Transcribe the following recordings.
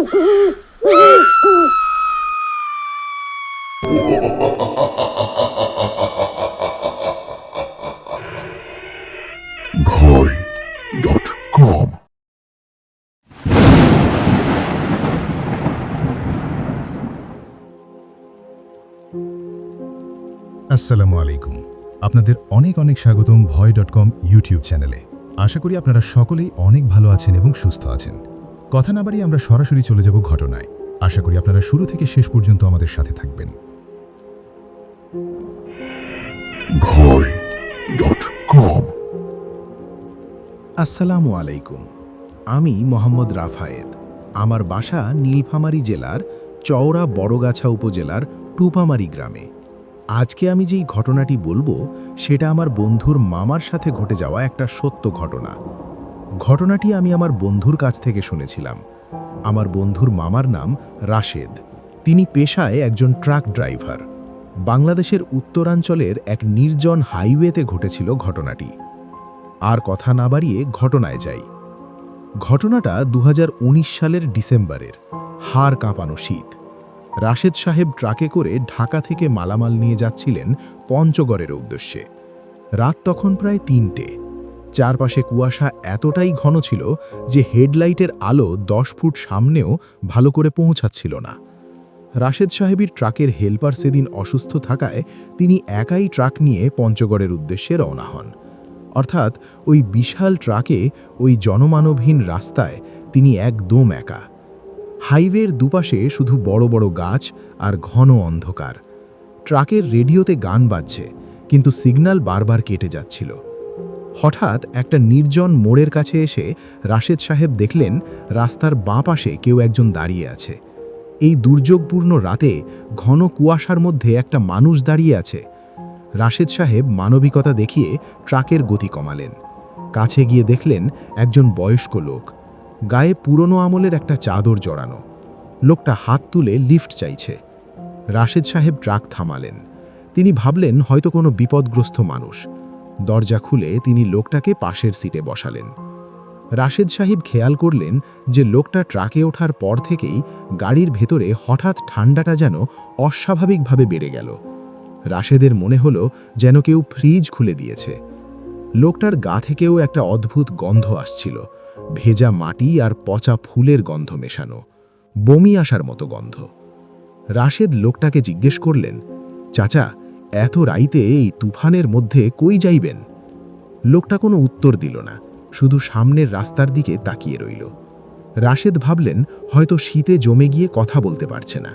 ভয়.com আসসালামু আলাইকুম। আপনাদের অনেক অনেক স্বাগতম ভয়.com ইউটিউব চ্যানেলে। আশা করি আপনারা সকলেই অনেক ভালো আছেন এবং সুস্থ আছেন। কথা না বাড়িয়ে আমরা সরাসরি চলে যাব ঘটনায়। আশা করি আপনারা শুরু থেকে শেষ পর্যন্ত আমাদের সাথে থাকবেন। ভয়.com আসসালামু আলাইকুম। আমি মোহাম্মদ রাফায়েত। আমার বাসা নীলফামারী জেলার চওড়া বড়গাছা উপজেলার টুপামারি গ্রামে। আজকে আমি যেই ঘটনাটি বলবো সেটা আমার বন্ধুর মামার সাথে ঘটে যাওয়া একটা সত্য ঘটনা। ঘটনাটি আমি আমার বন্ধুর কাছ থেকে শুনেছিলাম। আমার বন্ধুর মামার নাম রাশেদ। তিনি পেশায় একজন ট্রাক ড্রাইভার। বাংলাদেশের উত্তরাঞ্চলের এক নির্জন হাইওয়েতে ঘটেছিল ঘটনাটি। আর কথা না বাড়িয়ে ঘটনায় যাই। ঘটনাটা 2019 সালের ডিসেম্বরের। হাড় কাঁপানো শীত। রাশেদ সাহেব ট্রাকে করে ঢাকা থেকে মালামাল নিয়ে যাচ্ছিলেন পঞ্চগড়ের উদ্দেশ্যে। রাত তখন প্রায় 3টে। চারপাশে কুয়াশা এতটাই ঘন ছিল যে হেডলাইটের আলো 10 ফুট সামনেও ভালো করে পৌঁছাচ্ছিল না। রাশেদ সাহেবের ট্রাকের হেলপার সেদিন অসুস্থ থাকায় তিনি একাই ট্রাক নিয়ে পঞ্চগড়ের উদ্দেশ্যে রওনা হন। অর্থাৎ ওই বিশাল ট্রাকে ওই জনমানবহীন রাস্তায় তিনি একদম একা। হাইওয়ের দুপাশে শুধু বড় বড় গাছ আর ঘন অন্ধকার। ট্রাকের রেডিওতে গান বাজছে, কিন্তু সিগন্যাল বারবার কেটে যাচ্ছিল। হঠাৎ একটা নির্জন মোড়ের কাছে এসে রাশেদ সাহেব দেখলেন রাস্তার বাঁ পাশে কেউ একজন দাঁড়িয়ে আছে। এই দুর্যোগপূর্ণ রাতে ঘন কুয়াশার মধ্যে একটা মানুষ দাঁড়িয়ে আছে। রাশেদ সাহেব মানবিকতা দেখিয়ে ট্রাকের গতি কমালেন। কাছে গিয়ে দেখলেন একজন বয়স্ক লোক, গায়ে পুরনো আমলের একটা চাদর জড়ানো। লোকটা হাত তুলে লিফট চাইছে। রাশেদ সাহেব ট্রাক থামালেন। তিনি ভাবলেন হয়তো কোনো বিপদগ্রস্ত মানুষ। দরজা খুলে তিনি লোকটাকে পাশের সিটে বসালেন। রাশেদ সাহেব খেয়াল করলেন যে লোকটা ট্রাকে ওঠার পর থেকেই গাড়ির ভেতরে হঠাৎ ঠান্ডাটা যেন অস্বাভাবিকভাবে বেড়ে গেল। রাশেদের মনে হলো যেন কেউ ফ্রিজ খুলে দিয়েছে। লোকটার গা থেকেও একটা অদ্ভুত গন্ধ আসছিল, ভেজা মাটি আর পচা ফুলের গন্ধ মেশানো, বমি আসার মতো গন্ধ। রাশেদ লোকটাকে জিজ্ঞেস করলেন, চাচা, এত রাইতে এই তুফানের মধ্যে কই যাইবেন? লোকটা কোনো উত্তর দিল না, শুধু সামনের রাস্তার দিকে তাকিয়ে রইল। রাশেদ ভাবলেন হয়তো শীতে জমে গিয়ে কথা বলতে পারছে না।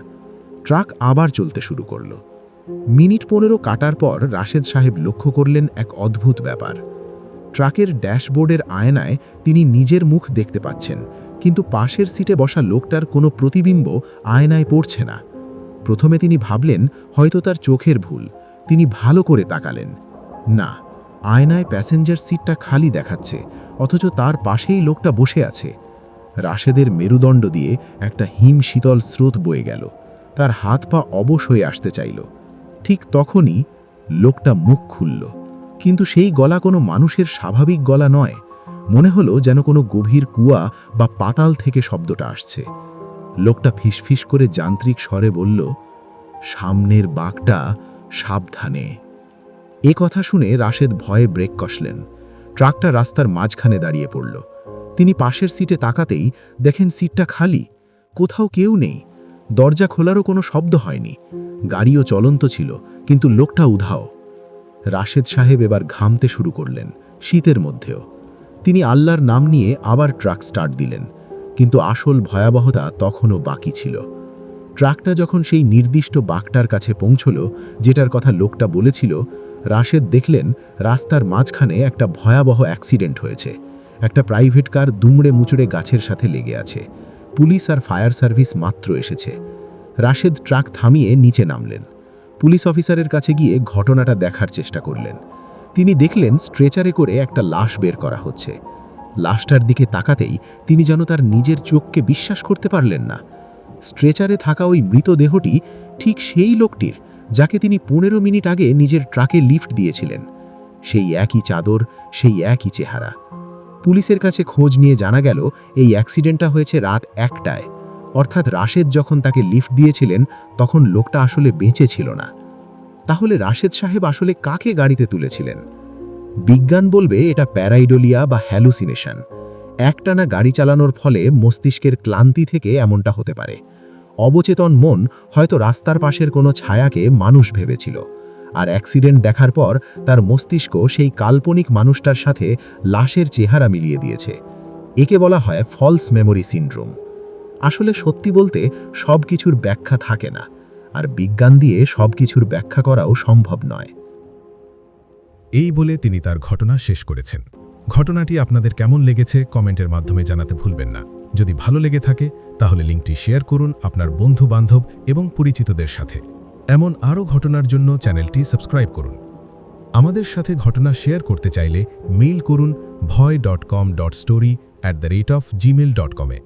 ট্রাক আবার চলতে শুরু করল। মিনিট 15 কাটার পর রাশেদ সাহেব লক্ষ্য করলেন এক অদ্ভুত ব্যাপার। ট্রাকের ড্যাশবোর্ডের আয়নায় তিনি নিজের মুখ দেখতে পাচ্ছেন, কিন্তু পাশের সিটে বসা লোকটার কোনো প্রতিবিম্ব আয়নায় পড়ছে না। প্রথমে তিনি ভাবলেন হয়তো তার চোখের ভুল। তিনি ভালো করে তাকালেন। না, আয়নায় প্যাসেঞ্জার সিটটা খালি দেখাচ্ছে, অথচ তার পাশেই লোকটা বসে আছে। রাশেদের মেরুদণ্ড দিয়ে একটা হিমশীতল স্রোত বয়ে গেল। তার হাত পা অবশ হয়ে আসতে চাইল। ঠিক তখনই লোকটা মুখ খুলল, কিন্তু সেই গলা কোনো মানুষের স্বাভাবিক গলা নয়। মনে হলো যেন কোনো গভীর কুয়া বা পাতাল থেকে শব্দটা আসছে। লোকটা ফিসফিস করে যান্ত্রিক স্বরে বলল, সামনের বাঁকটা সাবধানে। এ কথা শুনে রাশেদ ভয়ে ব্রেক কষলেন। ট্রাকটা রাস্তার মাঝখানে দাঁড়িয়ে পড়ল। তিনি পাশের সিটে তাকাতেই দেখেন সিটটা খালি, কোথাও কেউ নেই। দরজা খোলারও কোনো শব্দ হয়নি। গাড়িও চলন্ত ছিল, কিন্তু লোকটা উধাও। রাশেদ সাহেব এবার ঘামতে শুরু করলেন, শীতের মধ্যেও। তিনি আল্লাহর নাম নিয়ে আবার ট্রাক স্টার্ট দিলেন, কিন্তু আসল ভয়াবহতা তখনও বাকি ছিল। ট্রাকটা যখন সেই নির্দিষ্ট বাঁকটার কাছে পৌঁছল যেটার কথা লোকটা বলেছিল, রাশেদ দেখলেন রাস্তার মাঝখানে একটা ভয়াবহ অ্যাক্সিডেন্ট হয়েছে। একটা প্রাইভেট কার দুমড়ে মুচড়ে গাছের সাথে লেগে আছে। পুলিশ আর ফায়ার সার্ভিস মাত্র এসেছে। রাশেদ ট্রাক থামিয়ে নিচে নামলেন। পুলিশ অফিসারের কাছে গিয়ে ঘটনাটা দেখার চেষ্টা করলেন। তিনি দেখলেন স্ট্রেচারে করে একটা লাশ বের করা হচ্ছে। লাশটার দিকে তাকাতেই তিনি যেন তার নিজের চোখকে বিশ্বাস করতে পারলেন না। স্ট্রেচারে থাকা ওই মৃতদেহটি ঠিক সেই লোকটির যাকে তিনি 15 মিনিট আগে নিজের ট্রাকে লিফট দিয়েছিলেন। সেই একই চাদর, সেই একই চেহারা। পুলিশের কাছে খোঁজ নিয়ে জানা গেল এই অ্যাক্সিডেন্টটা হয়েছে রাত 1টায়। অর্থাৎ রাশেদ যখন তাকে লিফট দিয়েছিলেন তখন লোকটা আসলে বেঁচে ছিল না। তাহলে রাশেদ সাহেব আসলে কাকে গাড়িতে তুলেছিলেন? বিজ্ঞান বলবে এটা প্যারাইডোলিয়া বা হ্যালুসিনেশন। একটানা গাড়ি চালানোর ফলে মস্তিষ্কের ক্লান্তি থেকে এমনটা হতে পারে। অবচেতন মন হয়তো রাস্তার পাশের কোনো ছায়াকে মানুষ ভেবেছিল, আর অ্যাক্সিডেন্ট দেখার পর তার মস্তিষ্ক সেই কাল্পনিক মানুষটার সাথে লাশের চেহারা মিলিয়ে দিয়েছে। একে বলা হয় ফলস মেমোরি সিনড্রোম। আসলে সত্যি বলতে সব কিছুর ব্যাখ্যা থাকে না, আর বিজ্ঞান দিয়ে সব কিছুর ব্যাখ্যা করাও সম্ভব নয়। এই বলে তিনি তার ঘটনা শেষ করেছেন। ঘটনাটি আপনাদের কেমন লেগেছে কমেন্টের মাধ্যমে জানাতে ভুলবেন না। যদি ভালো লেগে থাকে তাহলে লিঙ্কটি শেয়ার করুন আপনার বন্ধু-বান্ধব এবং পরিচিতদের সাথে। এমন আরও ঘটনার জন্য চ্যানেলটি সাবস্ক্রাইব করুন। আমাদের সাথে ঘটনা শেয়ার করতে চাইলে মেইল করুন bhoy.com.story@gmail.com-এ।